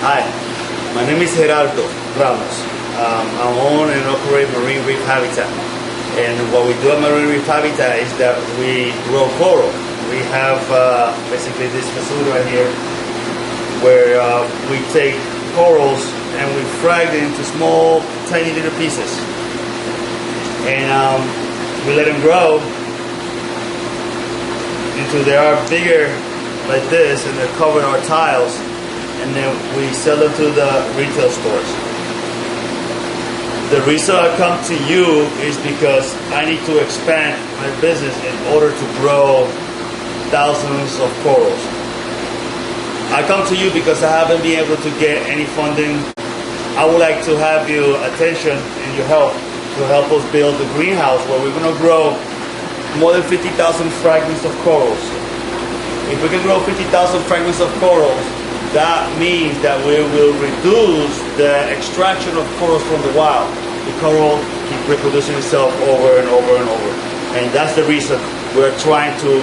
Hi, my name is Gerardo Ramos. I own and operate Marine Reef Habitat. And what we do at Marine Reef Habitat is that we grow coral. We have basically this facility right here where we take corals and we frag them into small, tiny little pieces. And we let them grow until they are bigger like this, and they're covered our tiles. And then we sell them to the retail stores. The reason I come to you is because I need to expand my business in order to grow thousands of corals. I come to you because I haven't been able to get any funding. I would like to have your attention and your help to help us build a greenhouse where we're going to grow more than 50,000 fragments of corals. If we can grow 50,000 fragments of corals, that means that we will reduce the extraction of corals from the wild. The coral keep reproducing itself over and over and over. And that's the reason we're trying to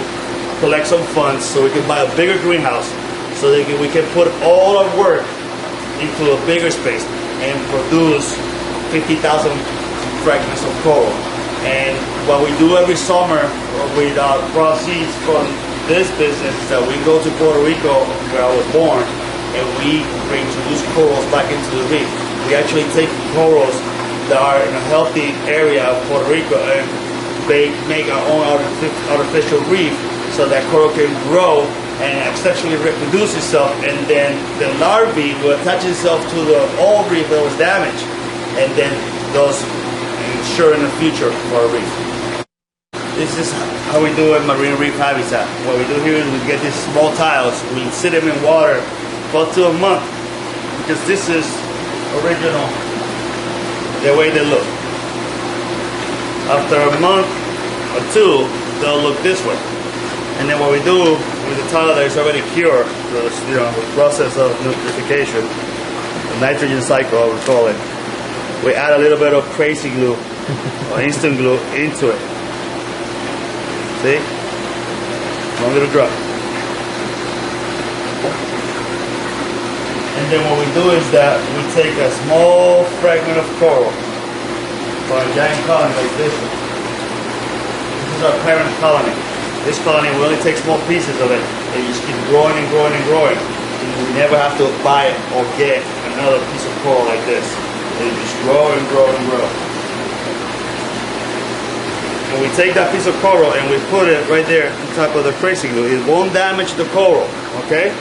collect some funds so we can buy a bigger greenhouse so that we can put all our work into a bigger space and produce 50,000 fragments of coral. And what we do every summer with our proceeds from this business is that we go to Puerto Rico, where I was born, and we reintroduce corals back into the reef. We actually take corals that are in a healthy area of Puerto Rico and they make our own artificial reef so that coral can grow and sexually reproduce itself, and then the larvae will attach itself to the old reef that was damaged, and then those ensure in the future for our reef. This is how we do at Marine Reef Habitat. What we do here is we get these small tiles, we sit them in water for up to a month, because this is original, the way they look. After a month or two, they'll look this way. And then what we do with the tile that is already cured, the process of nitrification, the nitrogen cycle, I would call it, we add a little bit of crazy glue or instant glue into it. See? One little drop. And then what we do is that we take a small fragment of coral from a giant colony like this one. This is our parent colony. This colony, we only take small pieces of it and you just keep growing and growing and growing. And we never have to buy or get another piece of coral like this. They just grow and grow and grow. And we take that piece of coral and we put it right there on top of the crazy glue. It won't damage the coral, okay?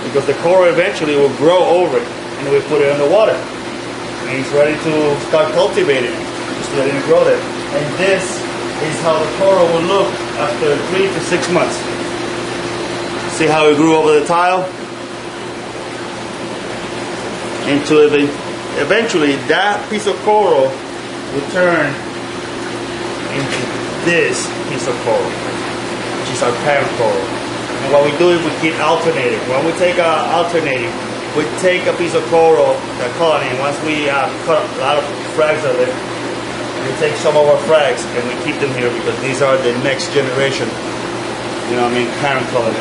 Because the coral eventually will grow over it. And we put it in the water. And it's ready to start cultivating it. Just letting it grow there. And this is how the coral will look after 3 to 6 months. See how it grew over the tile? Until eventually that piece of coral will turn into this piece of coral, which is our parent coral. And what we do is we keep alternating. When we take alternating, we take a piece of coral, the colony, and once we cut a lot of frags of it, we take some of our frags and we keep them here because these are the next generation, parent colony.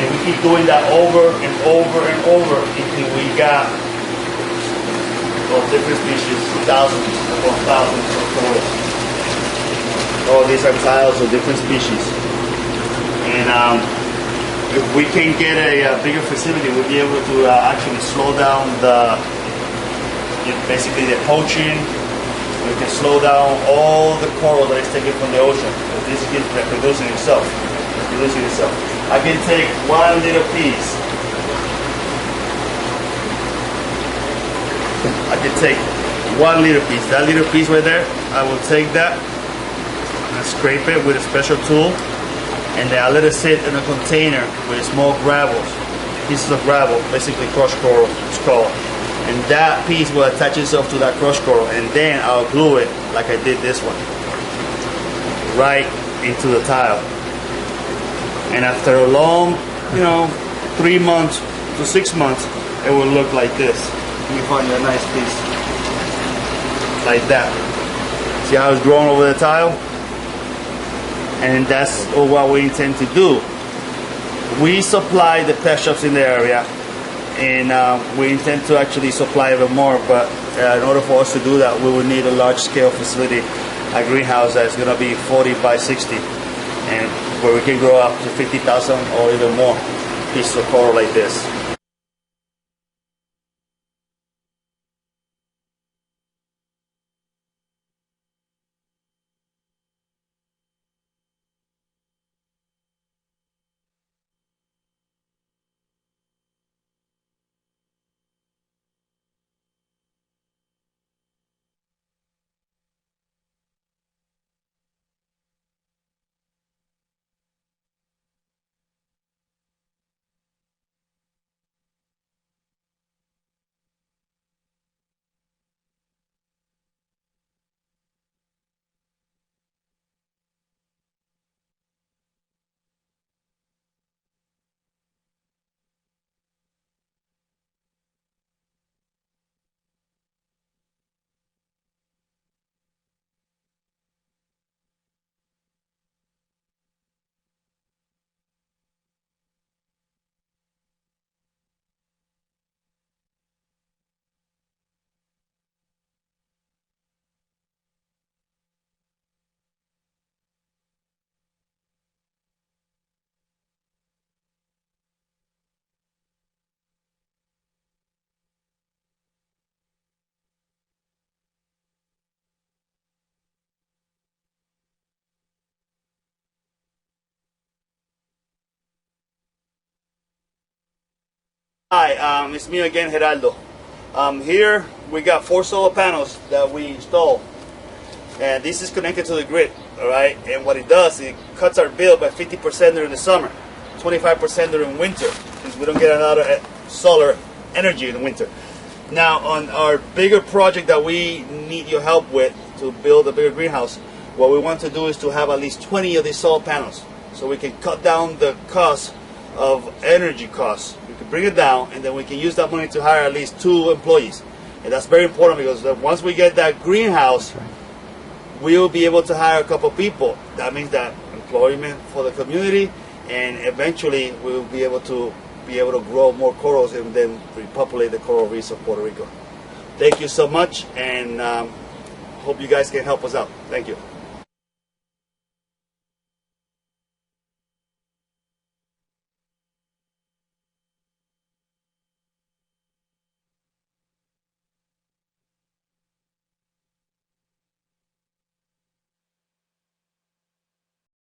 And we keep doing that over and over and over until we got of different species, thousands upon thousands of corals. All these are tiles of different species. And if we can get a bigger facility, we'll be able to actually slow down basically the poaching. We can slow down all the coral that is taken from the ocean. This keeps reproducing itself. I can take one little piece. That little piece right there, I will take that and scrape it with a special tool, and then I let it sit in a container with small gravels, pieces of gravel, basically crushed coral, it's called. And that piece will attach itself to that crushed coral, and then I'll glue it like I did this one, right into the tile. And after a long, 3 months to 6 months, it will look like this. Let me find a nice piece. Like that. See how it's growing over the tile? And that's what we intend to do. We supply the pet shops in the area and we intend to actually supply even more. But in order for us to do that, we will need a large-scale facility, a greenhouse that's going to be 40 by 60, and where we can grow up to 50,000 or even more pieces of coral like this. Hi, it's me again, Geraldo. Here we got 4 solar panels that we installed, and this is connected to the grid. All right, and what it does, it cuts our bill by 50% during the summer, 25% during winter, since we don't get a lot of solar energy in the winter. Now, on our bigger project that we need your help with to build a bigger greenhouse, what we want to do is to have at least 20 of these solar panels, so we can cut down the cost of energy costs. We can bring it down, and then we can use that money to hire at least 2 employees. And that's very important, because once we get that greenhouse, we will be able to hire a couple people. That means that employment for the community, and eventually we will be able to grow more corals and then repopulate the coral reefs of Puerto Rico. Thank you so much, and hope you guys can help us out. Thank you.